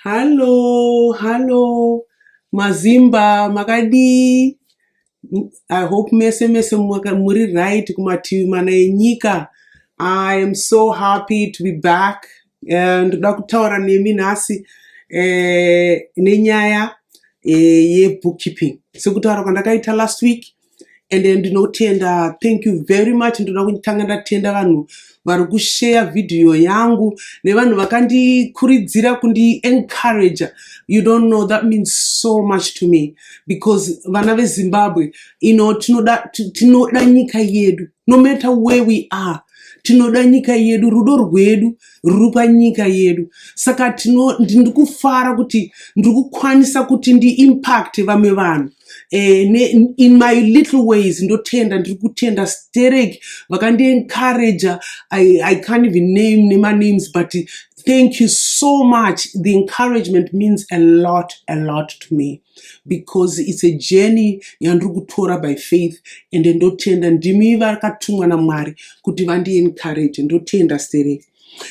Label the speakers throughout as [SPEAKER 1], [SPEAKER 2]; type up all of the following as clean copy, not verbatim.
[SPEAKER 1] Hello, Mazimba, Makadi. I hope mese muri right kumativi mana enyika. I am so happy to be back. And ndoda kutaura nemi nhasi nenyaya bookkeeping. Sekutaura kwandakaita last week. And then ndinotenda, thank you very much. Ndoda kutanga ndatenda vanhu vari kushare video yangu nevanhu vakandikuridzira kundi encourage. You don't know, that means so much to me, because vana veZimbabwe, tinoda nyika yedu, no matter where we are. Tinoda nyika yedu, rudo rwedu ruri panyika yedu. Saka ndikufara kuti ndikukwanisa kuti ndi impact vamwe vanhu. In my little ways, ndikutenda sterek vakandi encourage. I can't even name my names, but thank you so much. The encouragement means a lot to me, because it's a journey yandikutora by faith. And ndotenda ndimi vakatumwa naMwari kuti vandi encourage. Ndotenda sterek.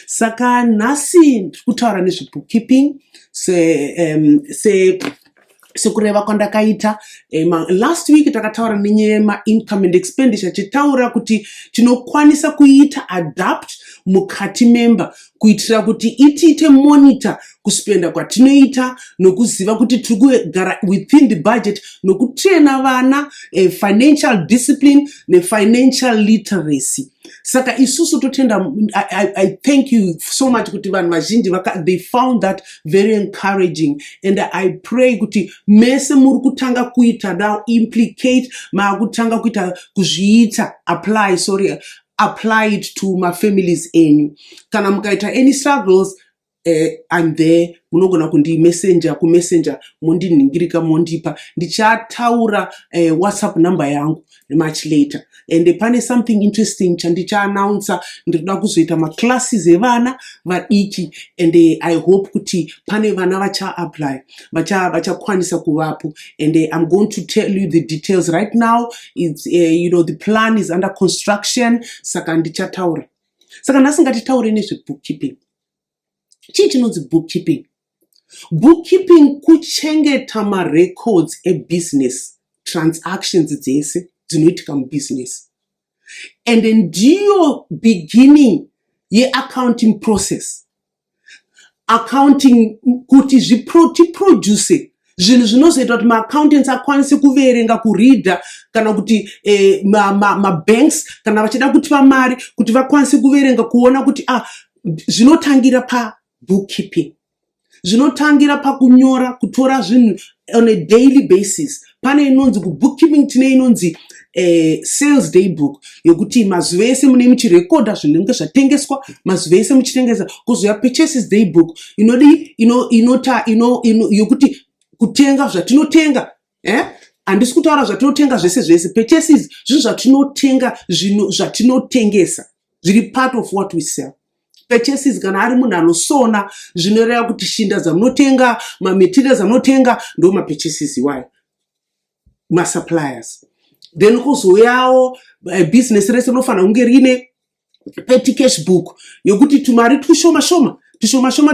[SPEAKER 1] Saka nhasi kutaura nezvebookkeeping sekureva kwandakaita. Last week takataura nenyaya income and expenditure, chitaura kuti tinokwanisa kuita adapt mukati member kuitira kuti itiite monitor kuspenda kwatinoita nokuziva kuti tikugara within the budget, nokutraina vana financial discipline financial literacy. Saka isusu totenda. I thank you so much kuti vanhu vazhinji they found that very encouraging, and I pray kuti mese muri kutanga kuita now implicate maakutanga kuita kuzviita apply it to my families enyu. Kana mukaita any struggles, I'm there. Munogona kundi messenger mundiningirika mondipa. Ndichataura WhatsApp number yangu much later. And pane something interesting chandicha announce. Ndikuda kuzoita ma classes evana vadiki, and I hope kuti pane vana vacha apply, vacha kwanisa kuvapo. And I'm going to tell you the details right now. It's the plan is under construction. Saka ndichataura. Saka nasingataure nezvebookkeeping. Chii chinonzi bookkeeping? Bookkeeping kuchengeta records business transactions dzese dzinoitika mubusiness, and ndiyo beginning accounting process. Accounting kuti tiproduce zvinhu zvinozoita kuti maaccountants akwanise kuverenga, kureader, kana kuti mabanks kana vachida kutipa mari kuti vakwanise kuverenga, kuona kuti zvinotangira bookkeeping. Zvinotangira pakunyora, kutora zvinhu on a daily basis. Pane inonzi bookkeeping, tine inonzi sales day book, yokuti mazuva ese mune muchirekodha zvinenge zvatengeswa, mazuva ese muchitengesa. Kozoya purchases day book yokuti kutenga zvatinotenga. Handisi kutaura zvatinotenga zvese. Purchases zvinhu zvatinotenga, zvinhu zvatinotengesa, zviri part of what we sell. Purchases kana ari munhu anosona, zvinoreva kuti shinda dzamunotenga, materials amunotenga, ndo purchases iwayo, suppliers. Then kuzoyawo business rese rinofanira kunge rine petty cash book yokuti tumari tushoma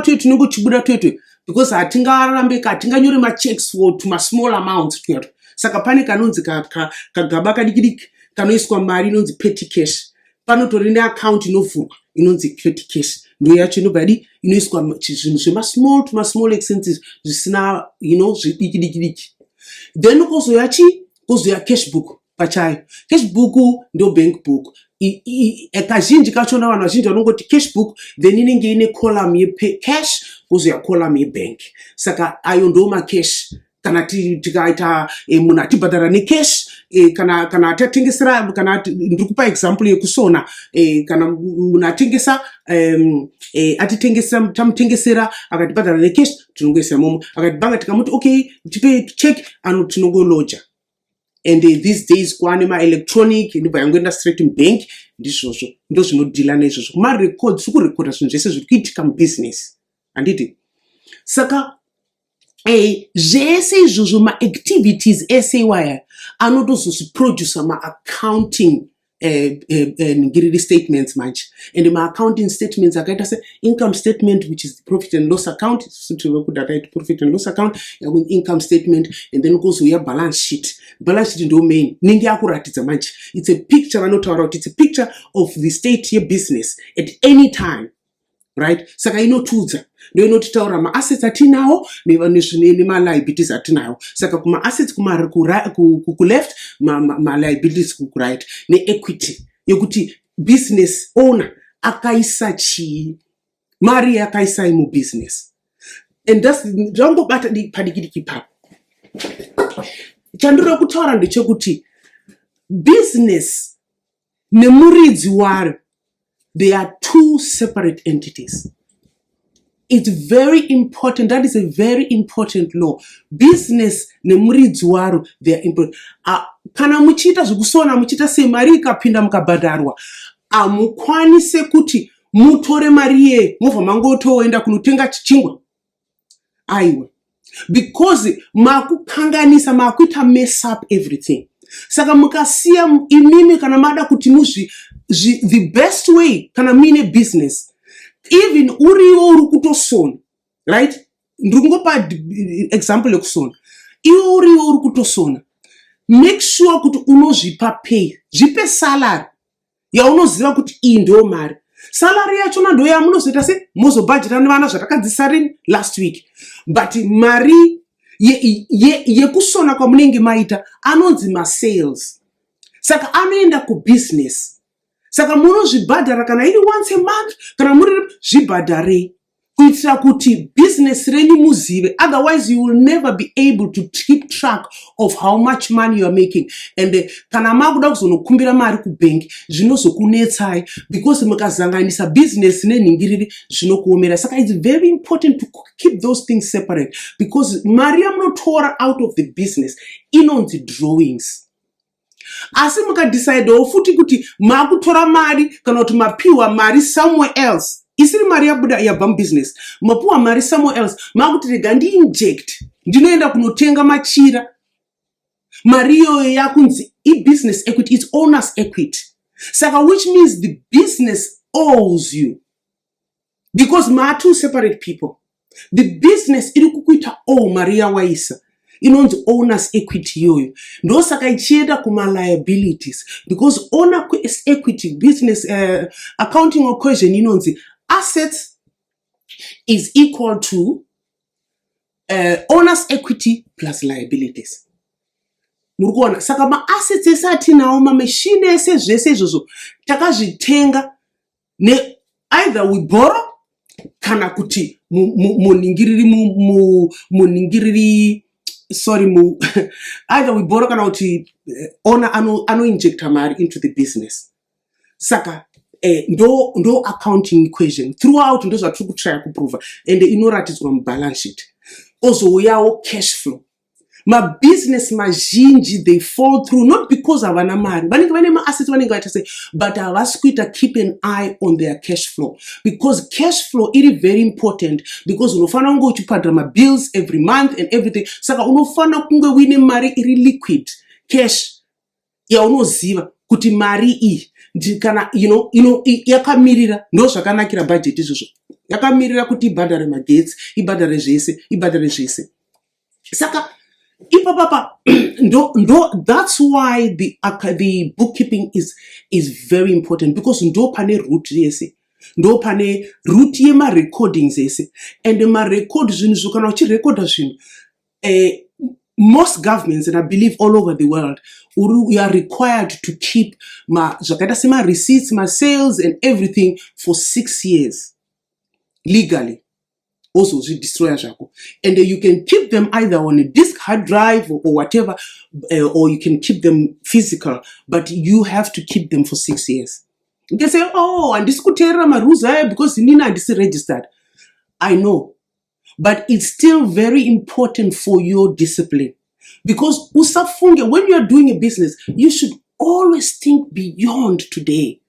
[SPEAKER 1] tuye tunenge chibuda tuye, because hatingarambe hatinganyore machecks for small amounts tuyato. Saka pane kanonzi kagaba kadikidiki kanoiswa mari inonzi petty cash. Panotori neaccount inovhurwa inonzi petty cash, ndo yacho inobva inoiswa zvinhu zvema small expenses zvisina zvidiki. Then kozoya cash book pachayo. Cash book ndo bank book. Kazhinji kachona vanhu vazhinji vanongoti cash book, then inenge ine column yecash, kozoya column yebank. Saka ayo ndo macash. Kana tikaita munhu atibhadhara necash, kana atatengesera, kana ndikupa example yekusona, kana munhu atengesa tamutengesera akatibhadhara necash, tinongoisa momo. Akatibhanga tikamuti okay tipe check, tinongoloja. And these days kwane electronic, ndibva yangoenda straight in bank. Ndizvozvo ndo zvinodhila nezvozvo. Kumarecords kurekorda zvinhu zvese zviri kuitika mubusiness, handiti? Saka zvese izvozvo maactivities ese iwaya anotozozviproducer maaccounting ngiriri statements manje, and my accounting statements akaita se income statement, which is the profit and loss account, profit and loss account, income statement, and then goes we have balance sheet. Balance sheet domain ningi akuratidza manje, it's a picture vanotaura kuti it's a picture of the state here business at any time, right? Saka inotudza ndo inotitaura ma-assets atinawo nema-liabilities atinawo. Saka kuma-assets ku-left, ma-liabilities ku-right, ne-equity yokuti business owner akaisa chii, mari yakaisa imu business. And that's zvangobata padikidiki papo. Chandiri kutaura ndechekuti business nemuridzi waro, they are two separate entities. It's very important. That is a very important law. Business nemuridzi waro, they are important. Kana muchita zvekusona muchita se mari ikapinda mukabhadharwa, amukwanise kuti mutore mari ye mobva mangotoenda kunotenga chichingwa. Aiwa. Because makukanganisa, makuita mess up everything. Saka mukasiya imimi kana mada kuti the best way kana mine business, even uriwo uri kutosona, right? Ndingopa example yekusona. Iwo uriwo uri kutosona, make sure kuti unozvipa pay, zvipe salary yaunoziva kuti iyi ndo mari. Salary yachona ndo yamunozoita se mozobudgeta nevana zvatakadzisari last week. But mari yekusona kwamunenge maita anonzi ma-sales. Saka anoenda ku-business. Saka munozvibhadhara kana iri once a month, kana muri zvibhadhare kuitira kuti business renyu muzive. Otherwise you will never be able to keep track of how much money you are making. And kana makuda kuzonokumbira mari kubank zvinozokunetsai, because mukazanganisa business nenhingiriri zvinokuomera. Saka it's very important to keep those things separate, because mari yamunotora out of the business inonzi drawings. Asi mukadecidewo futi kuti makutora mari kana kuti mapiwa mari somewhere else, isiri mari yabuda yabva mubusiness, mapiwa mari somewhere else, makuti rega ndi-inject, ndinoenda kunotenga machira, mari iyoyo yakunzi i-business equity, it's owner's equity. Saka which means the business owes you, because ma are two separate people. The business iri kukuita mari yawaisa inonzi owner's equity yoyo. Ndo saka ichienda kuma liabilities, because owner equity business accounting equation inonzi assets is equal to owner's equity plus liabilities. Murikuona, saka ma-assets ese atinawo, ma-machine ese zvese izvozvo takazvitenga ne either we borrow kana kuti either we borrow kana kuti owner ano-injecta mari into the business. Saka ndo accounting equation throughout ndo zvatiri kutraya kuprova, and inoratidzwa mubalance sheet. Ozouyawo cash flow. Ma-business mazhinji they fall through not because havana mari, vanenge vane ma-assets vanenge vaita sei, but havasi kuita keep an eye on their cash flow, because cash flow iri very important, because unofanira kunge uchibhadhara ma-bills every month and everything. Saka unofanira kunge uine mari iri liquid cash yaunoziva kuti mari iyi kana yakamirira. Ndo zvakanakira budget izvozvo, yakamirira kuti ibhadhare magetsi, ibhadhare zvese. Saka ipapapa that's why the bookkeeping is very important, because ndo pane root yese, ndo pane root yema-recordings yese. And ma-record zvinhu kana uchirecorda zvinhu, most governments, and I believe all over the world, you are required to keep zvakaita sema receipts, sales and everything for 6 years legally. Also destroy zvako, and you can keep them either on a disk hard drive or whatever, or you can keep them physical, but you have to keep them for 6 years. You can say, handisi kuteerera marules aya because inini handisi registered. I know, but it's still very important for your discipline, because usafunge, when you are doing a business, you should always think beyond today.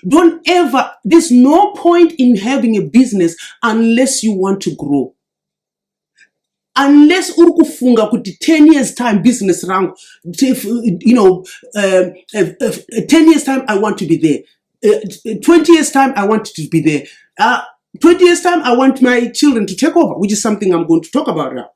[SPEAKER 1] Don't ever, there's no point in having a business unless you want to grow. unless uri kufunga kuti 10 years time business rangu, 10 years time I want to be there, 20 years time I want to be there, 20 years time I want my children to take over, which is something I'm going to talk about now,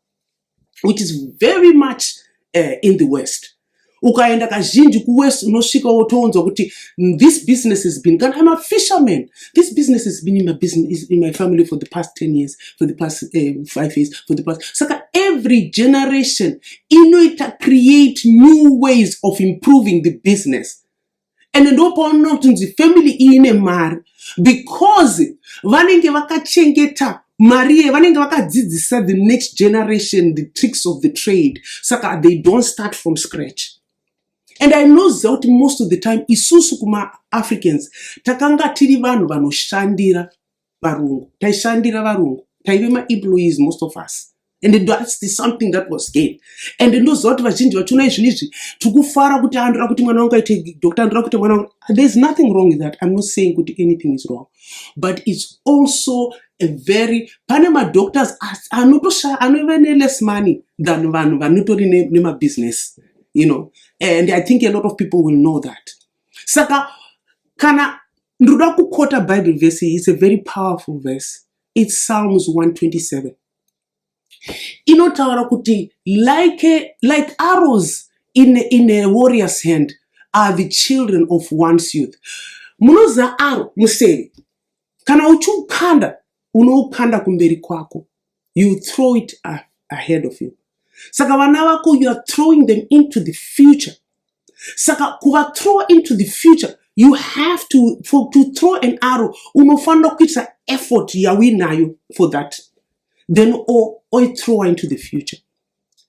[SPEAKER 1] which is very much in the West. Ukaenda kazhinji kuwest unosvika wotoonzwa kuti this business has been, I'm a fisherman, this business has been in my business, in my family for the past 10 years, for the past 5 years, for the past. Saka every generation inoita create new ways of improving the business. And ndopaona kuti family ine mari because vanenge vakachengeta Marie, vanenge vakadzidzisa the next generation the tricks of the trade. Saka they don't start from scratch. And I know that most of the time, isusu kuma Africans, takanga tiri vanhu vanoshandira varungu. Taishandira varungu. Taive ma-employees, most of us. And that's something that was gained. And those that vazhinji vachona izvinizvi, tukufara kuti andira kuti mwana wanga ite doctor, andira kuti mwana wanga. There's nothing wrong with that. I'm not saying kuti anything is wrong. But it's also a very, panema doctors are even less money than vanhu vanotori nema business. And I think a lot of people will know that. Saka, kana ndoda kukota Bible verse, it's a very powerful verse. It's Psalms 127. Inotaura kuti like arrows in a warrior's hand are the children of one's youth. Munoza arrow museri. Kana uchukanda, unoukanda kumberi kwako. You throw it ahead of you. Saka vana vako, you are throwing them into the future. Saka kuva throw into the future, you have to throw an arrow. Unofanda kuita effort yawinayo for that. Then or throw into the future.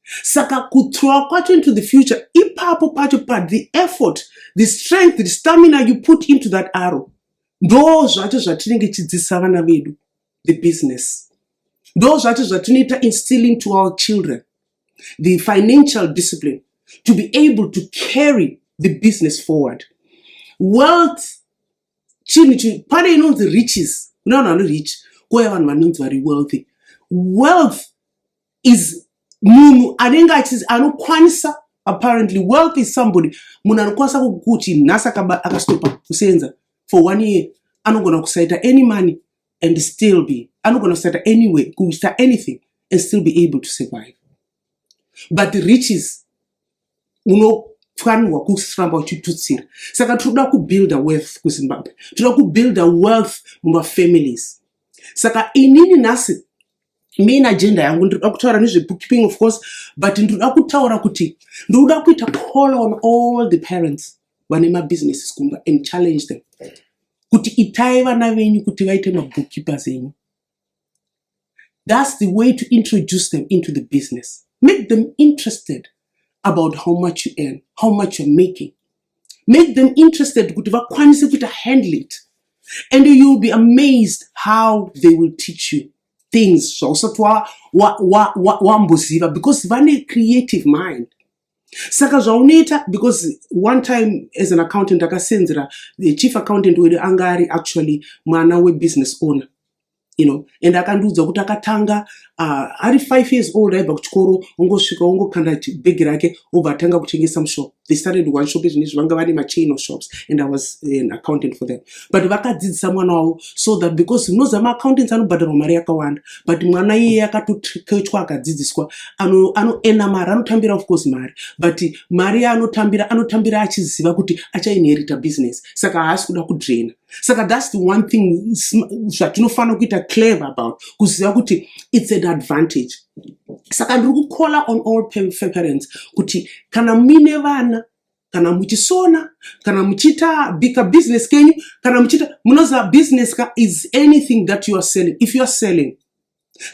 [SPEAKER 1] Saka kuthrow kwacho into the future, ipapo pacho pa the effort, the strength, the stamina you put into that arrow. Those zvacho zvatinenge tichidzidzisa vana vedu, the business. Those zvacho zvatinota instilling to our children. The financial discipline to be able to carry the business forward. Wealth, pane inonzi riches, no rich, kuya vanhu vanonzi vari wealthy. Wealth is munhu anenge anokwanisa, apparently wealth is somebody munhu anokwanisa kuti nhasi akastopa kusenza for 1 year, anogona kusaita any money and still be, anogona kusaita anyway, kuita anything and still be able to survive. But the riches, unofanirwa kusramba uchitutsira. Saka toda kubuild a wealth kuZimbabwe. Toda kubuild a wealth mumafamilies. Saka inini nasi, main agenda yangu ndoda kutaura nezvebookkeeping of course, but ndoda kutaura kuti ndoda kuita call on all the parents vane mabusinesses kumba and challenge them. Kuti itai vana venyu kuti vaite mabookkeepers enyu. That's the way to introduce them into the business. Make them interested about how much you earn, how much you're making. Make them interested kuti vakwanise kuti handle it. And you'll be amazed how they will teach you things. So wamboziva, because vane creative mind. Saka zvauneta, because one time as an accountant akasenzera, the chief accountant wedu angari actually mwana we business owner. And akanduudza kuti akatanga ari 5 years old aibva kuchikoro, ongosvika ongokanda bhegi rake obva atanga kutengesa mushop. They started one shop izvinizvi vanga vane machain of shops and I was an accountant for them. But vakadzidzisa mwana wavo so that, because unoziva ma-accountants anobhadharwa mari yakawanda, but mwana iyeye akatokochwa akadzidziswa anoena mari, anotambira of course mari, but mari anotambira achiziva kuti achainherita business, saka haasi kuda kudraina. Saka that's the one thing zvatinofanira kuita clever about, kuziva kuti it's an advantage. Saka ndiri kucall on all parents kuti kana mine vana, kana muchisona, kana muchita bika business kenyu, kana muchita munoza business is anything that you are selling. If you are selling,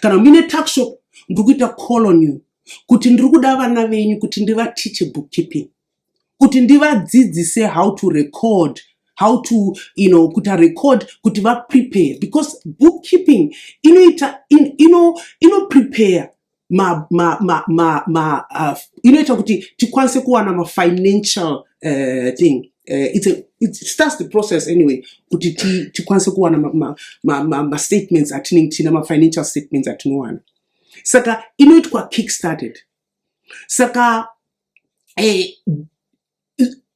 [SPEAKER 1] kana mine tax shop, ndiri kuita call on you kuti ndiri kuda vana venyu kuti ndivatiche bookkeeping, kuti ndivadzidzise how to record, how to kuta record, kuti va prepare, because bookkeeping prepare inoita kuti tikwanise kuwana ma financial thing. It starts the process anyway kuti tikwanise kuwana ma statements atinenge tina, ma financial statements atinowana. saka inoitwa kickstarted. Saka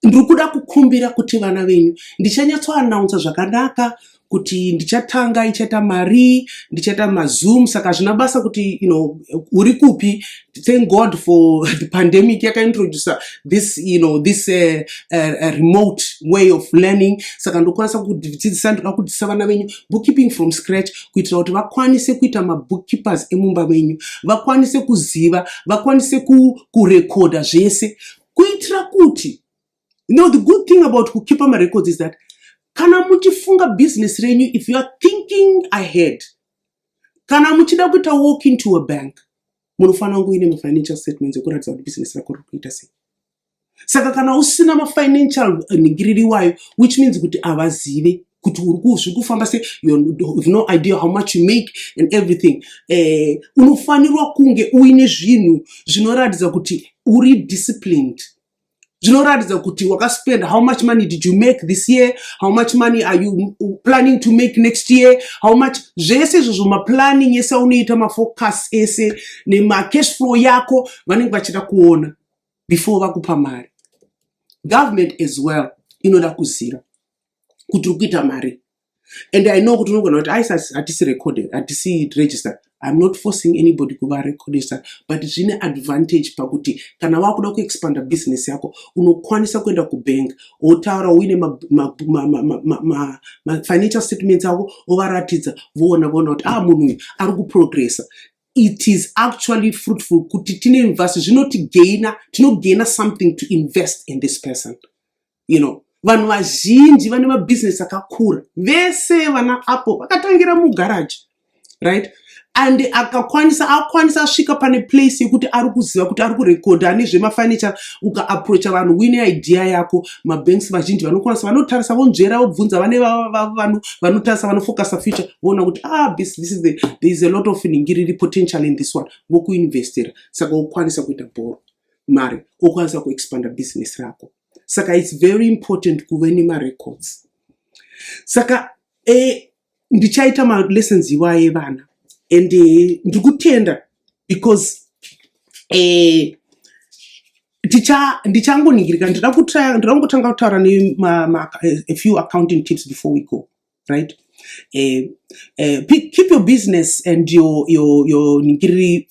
[SPEAKER 1] ndiri kuda kukumbira kuti vana venyu ndichanyatsoannounsa zvakanaka kuti ndichatanga ichaita mari, ndichaita mazoom. Saka zvina basa kuti uri kupi. Thank God for the pandemic yakaintroduce this this remote way of learning. Saka ndokwanisa kudzidzisa, ndoda kudzidzisa vana venyu bookkeeping from scratch kuitira kuti vakwanise kuita mabookkeepers emumba menyu, vakwanise kuziva, vakwanise kurekoda zvese kuitira kuti the good thing about kukeepa marecords is that kana muchifunga business renyu, if you are thinking ahead, kana muchida kuita walk into a bank, munofanira kunge uine financial statements ekuratidza kuti business rako riri kuita sei. Saka kana usina mafinancial ningiriri wayo, which means kuti avazive kuti zviri kufamba sei, you have no idea how much you make and everything. Unofanirwa kunge uine zvinhu zvinoratidza kuti uri disciplined. Zvinoratidza kuti wakaspend, how much money did you make this year, how much money are you planning to make next year, how much. Zvese izvozvo maplanning ese unoita, mafocus ese nemacash flow yako vanenge vachida kuona before vakupa mari. Government as well inoda kuziva kuti uri kuita mari. And I know kuti unogona kuti hatisi recorded, hatisi registered. I'm not forcing anybody kuva registered, but zvine advantage pakuti kana wakuda kuexpanda business yako unokwanisa kuenda kubank wotaura uine financial statements ako wovaratidza voona kuti munhu uyu ari kuprogressa. It is actually fruitful kuti tine invest, tinogaina something to invest in this person. Vanhu vazhinji vane mabusiness akakura, vese vana apo vakatangira mugaraji, right? And akakwanisa asvika pane place yekuti ari kuziva kuti ari kurekodha ane zvemafurniture. Ukaapproacha vanhu uine idea yako, mabanks vazhinji vanokwanisa, vanotarisa, vonzvera, vobvunza, vane vanhu vanotarisa, vanofocusa future, voona kuti there is a lot of ningiriri potential in this one, vokuinvestera. Saka wokwanisa kuita mari, wokwanisa kuexpanda business rako. Saka it's very important kuve nemarecords. Saka ndichaita malessons iwaye vana. And ndikutenda because ndichangoningirika, ndinoda kutanga kutaura a few accounting tips before we go, right? Keep your business and your ningiri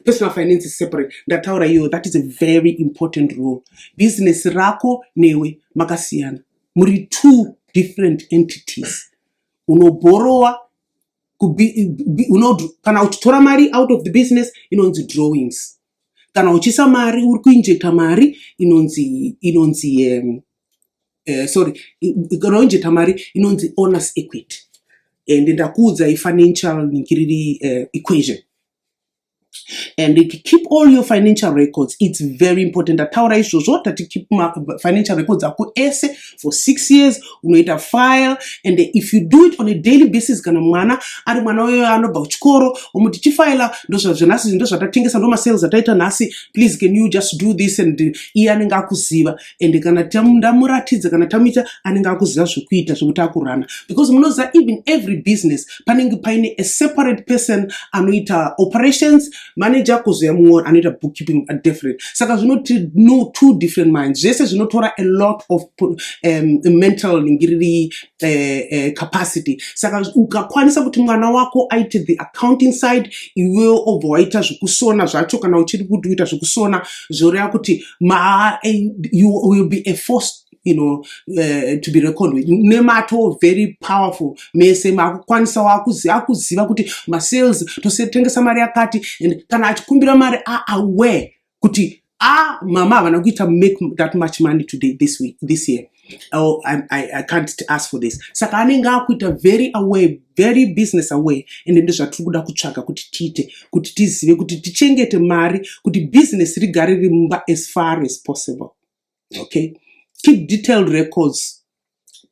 [SPEAKER 1] personal finances separate. Ndataura iyo, that is a very important rule. Business rako newe makasiyana, muri two different entities. Unoborowa kana uchitora mari out of the business inonzi drawings. Kana uchisa mari uri kuinjecta mari inonzi kana uinjecta mari inonzi owner's equity. And ndakuudza financial equation. And keep all your financial records. It's very important. Ndataura izvozvo that keep financial records ako ese for 6 years. Unoita file, and if you do it on a daily basis, kana mwana ari mwana wewe anobva kuchikoro omuti chifaila ndozvazvanasi ndozvatatengesa ndomasales ataita nhasi, please can you just do this, and iye anenge akuziva. And kana ndamuratidza kana tamuita anenge akuziva zvokuita zvokuti akurana, because munoziva even every business panenge paine a separate person anoita operations, manager kuzoya mumwe anoita bookkeeping are different. Saka zvinoti no two different minds. Zvese zvinotora a lot of mental ningiriri capacity. Saka ukakwanisa kuti mwana wako aite the accounting side, iwe obva waita zvokusona zvacho, kana uchiri kuita zvokusona zvoreva kuti you will be a force to be reckoned with. Nemato very powerful mese makukwanisa akuziva kuti masales tosatengesa mari yakati, and kana achikumbira mari aware kuti mama havana kuita make that much money today this year. Oh, I can't ask for this. Saka anenge akuita very aware, very business aware, and ndo zvatiri kuda kutsvaga kuti tiite, kuti tizive kuti tichengete mari, kuti business rigare riri mumba as far as possible. Okay? Keep detailed records,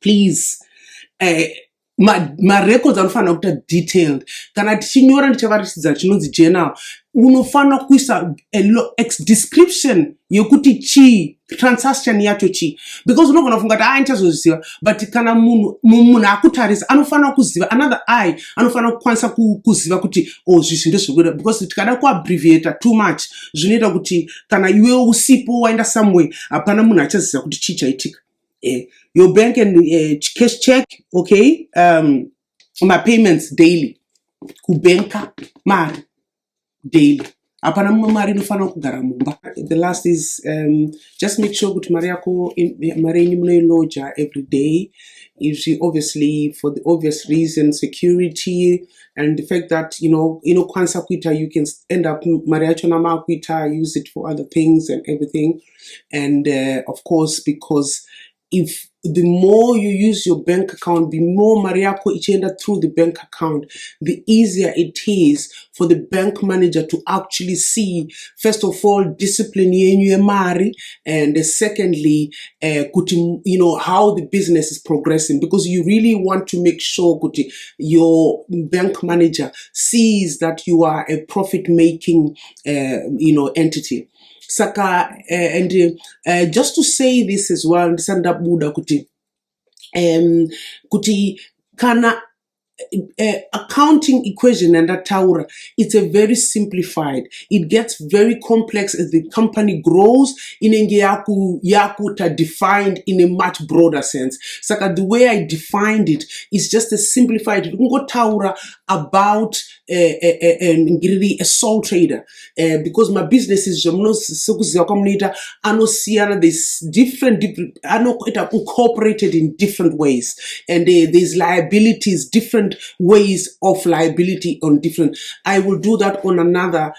[SPEAKER 1] please. marecords anofanira kuita detailed. Kana tichinyora ndichavaratidza chinonzi journal, unofanira kuisa description yekuti chii, transaction yacho chii, because unogona kufunga kuti ndichazozviziva, but kana munhu akutarisa anofanira kuziva, another eye anofanira kukwanisa kuziva kuti zvisvi ndezvekuda, because tikada kuabbreviata too much zvinoita kuti kana iwe usipo waenda somewhere hapana munhu achaziva kuti chii chaitika. Your bank and cash check, okay, my payments daily, kubenka mari daily. Apana mari inofanira kugara mumba. The last is just make sure kuti mari yako mari yenyu munoiloja every day. Obviously, for the obvious reason, security and the fact that kwanisa kuita, you can end up mari yacho nama kuita, use it for other things and everything. And of course, because if the more you use your bank account, the more mari yako ichienda through the bank account, the easier it is for the bank manager to actually see, first of all, discipline yenyu yemari, and secondly, kuti, how the business is progressing, because you really want to make sure kuti your bank manager sees that you are a profit-making, entity. Saka, and just to say this as well, ndisanda buda kuti kana accounting equation and taura, it's a very simplified. It gets very complex as the company grows. Inenge yakuta defined in a much broader sense. Saka the way I defined it is just a simplified. You can go taura about a sole trader, because my business is there's different incorporated in different ways, and there's liabilities, different ways of liability on different. I will do that on another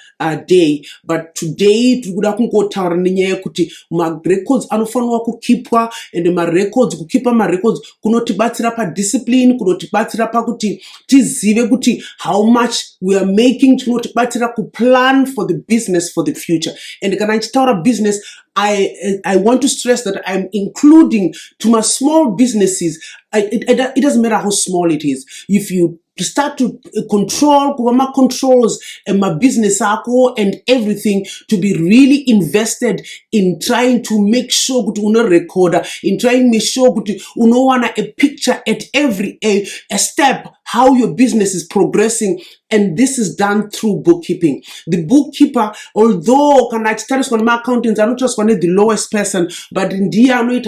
[SPEAKER 1] day, but today tukuda kungotaura nenyaya yekuti ma records anofanirwa kukipwa, and ma records kukipa ma records kunotibatsira pa discipline, kunotibatsira pakuti tizive kuti how much we are making, kunotibatsira ku plan for the business for the future. And kana nchitaura business, I want to stress that I'm including to my small businesses. It doesn't matter how small it is. If you start to controls and my business and everything, to be really invested in trying to make sure that you record, in trying to make sure that you want a picture at every a step how your business is progressing. And this is done through bookkeeping. The bookkeeper, although can I start with my accountants, I'm not just one of the lowest person, but in the I know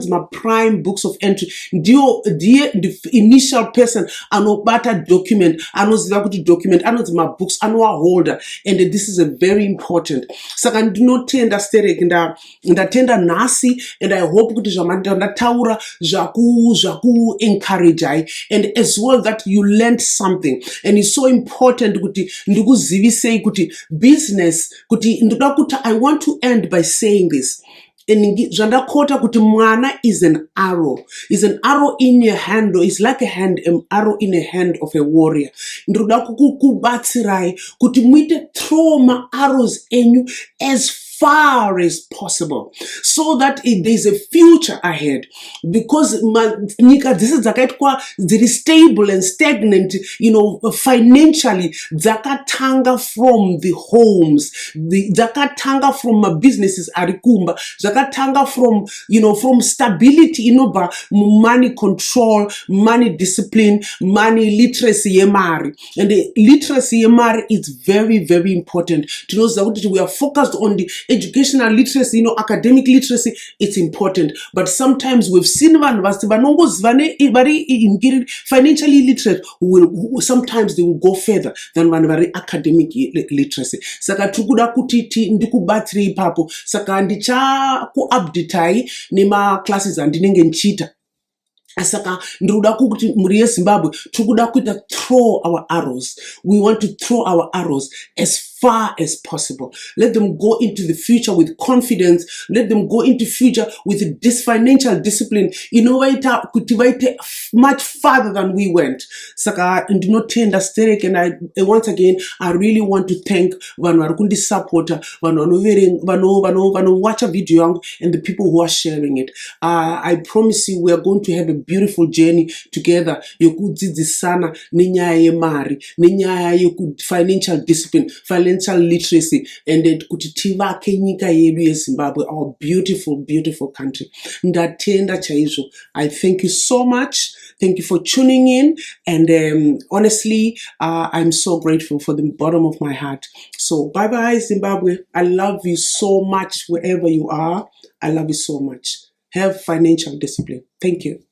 [SPEAKER 1] my prime books of entry. The initial person, I know better document, I know the document, I know my books, I know a holder, and this is a very important. So I do not tender sterek in the tender nasi, and I hope that the taura jaku encourage, and as well that you learned something, and it's so important kuti ndikuzivisei kuti business kuti ndoda kuti I want to end by saying this. Zvandakota kuti mwana is an arrow in your hand, or is like an arrow in a hand of a warrior. Ndoda kukubatsirai kuti muite throw ma arrows enyu as far as possible, so that there's a future ahead. Because this is very stable and stagnant, financially. Zakatanga from the homes, zakatanga from my businesses arikumba, zakatanga from stability, money control, money discipline, money literacy yemari. And the literacy yemari is very, very important to know that we are focused on the educational literacy, academic literacy. It's important, but sometimes we've seen financially literate sometimes they will go further than very academic literacy. Saka tukuda kutiti ndikubatri papo saka ndicha ku update nema classes andinenge nchita. Asaka ndoda kuti muri Zimbabwe tukuda kuita throw our arrows. We want to throw our arrows as far as possible. Let them go into the future with confidence. Let them go into future with this financial discipline. Much farther than we went. Saka ndinotenda stereke, and once again I really want to thank vanhu vari kundisupporta, vanhu watch a video yangu, and the people who are sharing it. I promise you we are going to have a beautiful journey together yokudzidzisana nenyaya yemari, nenyaya financial discipline, financial literacy, and kuti tivake nyika yedu yeZimbabwe, our beautiful country. Ndatenda chaizvo. I thank you so much. Thank you for tuning in, and honestly, I'm so grateful for the bottom of my heart. So bye bye Zimbabwe. I love you so much wherever you are. I love you so much. Have financial discipline. Thank you.